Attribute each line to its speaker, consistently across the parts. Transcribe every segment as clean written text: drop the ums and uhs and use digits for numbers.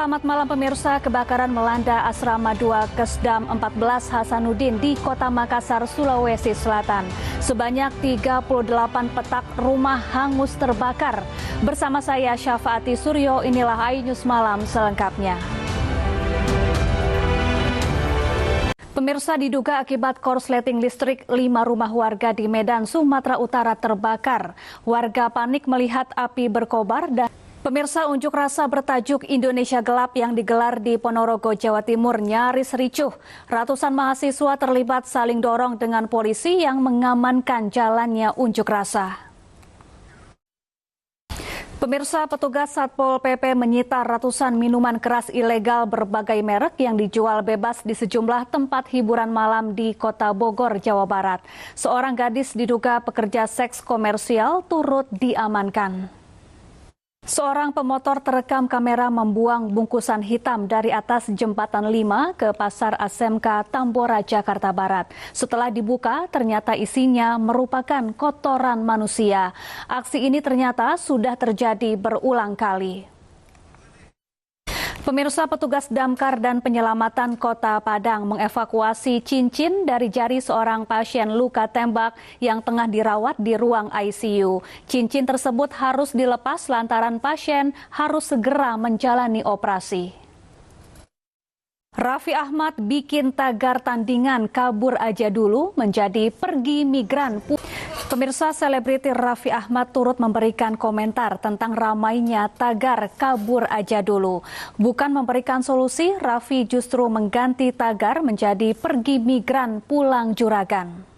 Speaker 1: Selamat malam pemirsa, kebakaran melanda asrama 2 Kesdam 14 Hasanuddin di Kota Makassar, Sulawesi Selatan. Sebanyak 38 petak rumah hangus terbakar. Bersama saya Syafaati Suryo, inilah iNews Malam selengkapnya. Pemirsa, diduga akibat korsleting listrik, 5 rumah warga di Medan, Sumatera Utara terbakar. Warga panik melihat api berkobar dan pemirsa, unjuk rasa bertajuk Indonesia Gelap yang digelar di Ponorogo, Jawa Timur nyaris ricuh. Ratusan mahasiswa terlibat saling dorong dengan polisi yang mengamankan jalannya unjuk rasa. Pemirsa, petugas Satpol PP menyita ratusan minuman keras ilegal berbagai merek yang dijual bebas di sejumlah tempat hiburan malam di Kota Bogor, Jawa Barat. Seorang gadis diduga pekerja seks komersial turut diamankan. Seorang pemotor terekam kamera membuang bungkusan hitam dari atas Jembatan 5 ke Pasar ASMK Tambora, Jakarta Barat. Setelah dibuka, ternyata isinya merupakan kotoran manusia. Aksi ini ternyata sudah terjadi berulang kali. Pemirsa, petugas damkar dan penyelamatan Kota Padang mengevakuasi cincin dari jari seorang pasien luka tembak yang tengah dirawat di ruang ICU. Cincin tersebut harus dilepas lantaran pasien harus segera menjalani operasi. Raffi Ahmad bikin tagar tandingan kabur aja dulu menjadi pergi migran. Pemirsa, selebriti Raffi Ahmad turut memberikan komentar tentang ramainya tagar kabur aja dulu. Bukan memberikan solusi, Raffi justru mengganti tagar menjadi pergi migran pulang juragan.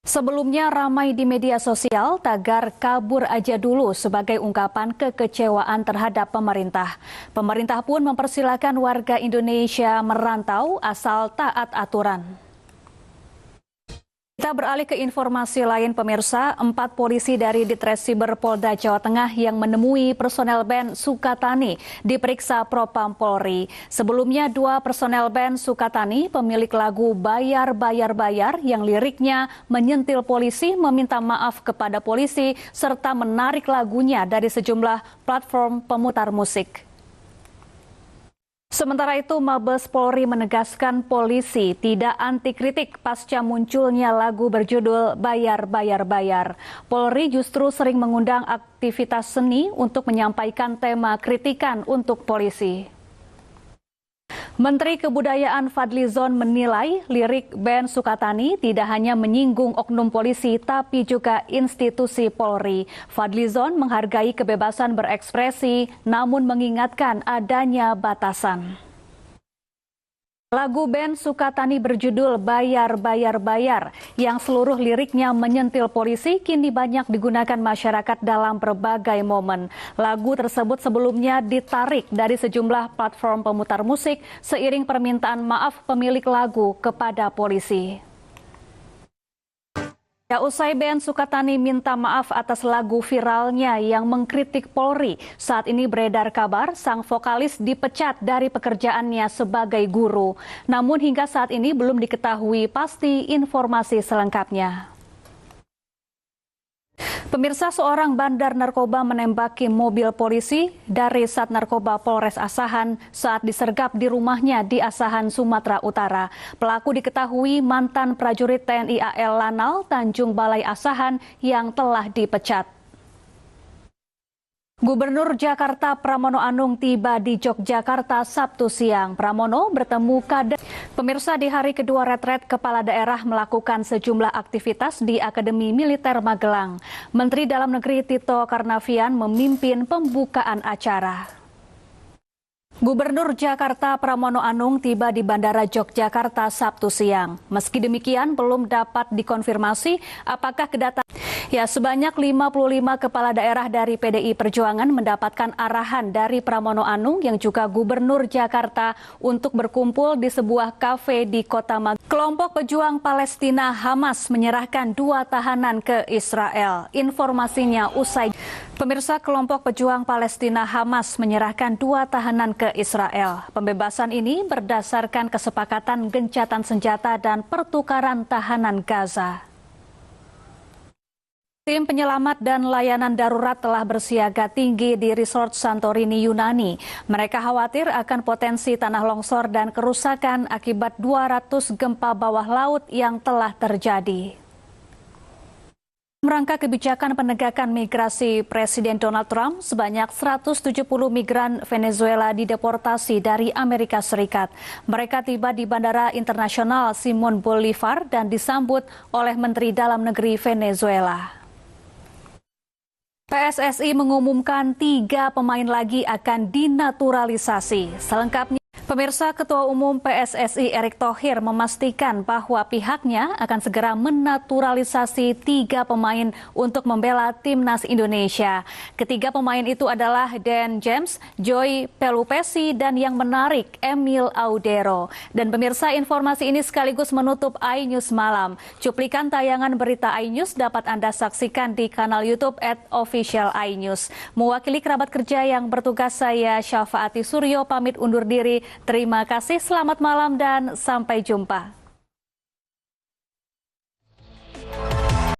Speaker 1: Sebelumnya ramai di media sosial tagar kabur aja dulu sebagai ungkapan kekecewaan terhadap pemerintah. Pemerintah pun mempersilahkan warga Indonesia merantau asal taat aturan. Kita beralih ke informasi lain pemirsa, 4 polisi dari Ditresiber Polda Jawa Tengah yang menemui personel band Sukatani diperiksa Propam Polri. Sebelumnya 2 personel band Sukatani pemilik lagu Bayar Bayar Bayar yang liriknya menyentil polisi meminta maaf kepada polisi serta menarik lagunya dari sejumlah platform pemutar musik. Sementara itu, Mabes Polri menegaskan polisi tidak anti kritik pasca munculnya lagu berjudul Bayar Bayar Bayar. Polri justru sering mengundang aktivitas seni untuk menyampaikan tema kritikan untuk polisi. Menteri Kebudayaan Fadlizon menilai lirik band Sukatani tidak hanya menyinggung oknum polisi tapi juga institusi Polri. Fadlizon menghargai kebebasan berekspresi namun mengingatkan adanya batasan. Lagu band Sukatani berjudul Bayar Bayar Bayar yang seluruh liriknya menyentil polisi kini banyak digunakan masyarakat dalam berbagai momen. Lagu tersebut sebelumnya ditarik dari sejumlah platform pemutar musik seiring permintaan maaf pemilik lagu kepada polisi. Ya, usai band Sukatani minta maaf atas lagu viralnya yang mengkritik Polri, saat ini beredar kabar sang vokalis dipecat dari pekerjaannya sebagai guru. Namun hingga saat ini belum diketahui pasti informasi selengkapnya. Pemirsa, seorang bandar narkoba menembaki mobil polisi dari Sat Narkoba Polres Asahan saat disergap di rumahnya di Asahan, Sumatera Utara. Pelaku diketahui mantan prajurit TNI AL Lanal Tanjung Balai Asahan yang telah dipecat. Gubernur Jakarta Pramono Anung tiba di Yogyakarta Sabtu siang. Pramono bertemu kader. Pemirsa, di hari kedua retret kepala daerah melakukan sejumlah aktivitas di Akademi Militer Magelang. Menteri Dalam Negeri Tito Karnavian memimpin pembukaan acara. Gubernur Jakarta Pramono Anung tiba di Bandara Yogyakarta Sabtu siang. Meski demikian, belum dapat dikonfirmasi apakah kedatangan. Ya, sebanyak 55 kepala daerah dari PDI Perjuangan mendapatkan arahan dari Pramono Anung yang juga Gubernur Jakarta untuk berkumpul di sebuah kafe di Kota Magelang. Kelompok pejuang Palestina Hamas menyerahkan 2 tahanan ke Israel. Informasinya usai. Pemirsa, kelompok pejuang Palestina Hamas menyerahkan 2 tahanan ke Israel. Pembebasan ini berdasarkan kesepakatan gencatan senjata dan pertukaran tahanan Gaza. Tim penyelamat dan layanan darurat telah bersiaga tinggi di Resort Santorini Yunani. Mereka khawatir akan potensi tanah longsor dan kerusakan akibat 200 gempa bawah laut yang telah terjadi. Merangka kebijakan penegakan migrasi Presiden Donald Trump, sebanyak 170 migran Venezuela dideportasi dari Amerika Serikat. Mereka tiba di Bandara Internasional Simon Bolivar dan disambut oleh Menteri Dalam Negeri Venezuela. PSSI mengumumkan 3 pemain lagi akan dinaturalisasi. Selengkapnya, pemirsa, Ketua Umum PSSI Erick Thohir memastikan bahwa pihaknya akan segera menaturalisasi 3 pemain untuk membela timnas Indonesia. Ketiga pemain itu adalah Dan James, Joy Pelupesi, dan yang menarik Emil Audero. Dan pemirsa, informasi ini sekaligus menutup iNews Malam. Cuplikan tayangan berita iNews dapat Anda saksikan di kanal YouTube @official iNews. Mewakili kerabat kerja yang bertugas, saya Syafaati Suryo pamit undur diri. Terima kasih, selamat malam dan sampai jumpa.